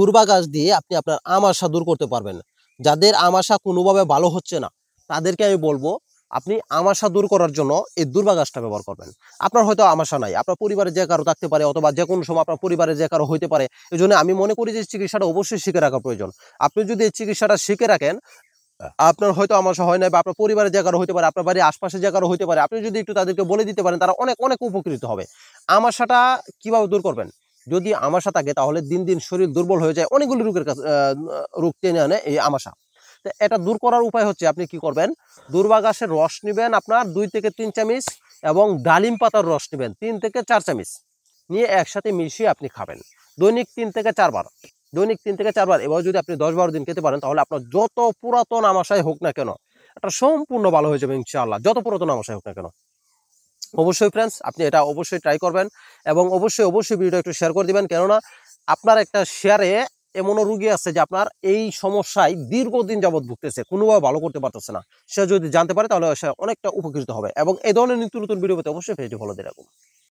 দুর্বা গাছ দিয়ে আপনি আপনার আমাশা দূর করতে পারবেন। যাদের আমাশা কোনোভাবে ভালো হচ্ছে না তাদেরকে আমি বলবো আপনি আমাশা দূর করার জন্য এই দুর্বা গাছটা ব্যবহার করবেন। আপনার হয়তো আমাশা নাই, আপনার পরিবারে যে কারো থাকতে পারে অথবা যে কোনো সময় আপনার পরিবারে যে কারো হইতে পারে। এই জন্য আমি মনে করি যে চিকিৎসাটা অবশ্যই শিখে রাখা প্রয়োজন। আপনি যদি এই চিকিৎসাটা শিখে রাখেন, আপনার হয়তো আমাশা হয় নাই বা আপনার পরিবারে যে কারো হইতে পারে, আপনার বাড়ির আশপাশে যে কারো হইতে পারে, আপনি যদি একটু তাদেরকে বলে দিতে পারেন তারা অনেক অনেক উপকৃত হবে। আমাশাটা কিভাবে দূর করবেন? যদি আমাশা থাকে তাহলে দিন দিন শরীর দুর্বল হয়ে যায়, অনেকগুলো রোগের কাছে রোগ টেনে আনে এই আমাশা। তো এটা দূর করার উপায় হচ্ছে আপনি কি করবেন, দুর্বা গাছের রস নেবেন আপনার 2 থেকে 3 চামচ এবং ডালিম পাতার রস নেবেন 3 থেকে 4 চামচ নিয়ে একসাথে মিশিয়ে আপনি খাবেন দৈনিক 3 থেকে 4 বার। দৈনিক 3 থেকে 4 বার এবার যদি আপনি 10-12 দিন খেতে পারেন তাহলে আপনার যত পুরাতন আমাশাই হোক না কেন এটা সম্পূর্ণ ভালো হয়ে যাবে ইনশাআল্লাহ, যত পুরাতন আমাশাই হোক না কেন। অবশ্যই ফ্রেন্ডস আপনি এটা অবশ্যই ট্রাই করবেন এবং অবশ্যই ভিডিওটা একটু শেয়ার করে দিবেন, কেননা আপনার একটা শেয়ারে এমনও রুগী আছে যে আপনার এই সমস্যায় দীর্ঘদিন যাবৎ ভুগতেছে, কোনোভাবে ভালো করতে পারতেছে না। সে যদি জানতে পারে তাহলে সে অনেকটা উপকৃত হবে এবং এই ধরনের নিত্য নতুন ভিডিও পেতে অবশ্যই পেজটি ফলো দিয়ে রাখুন।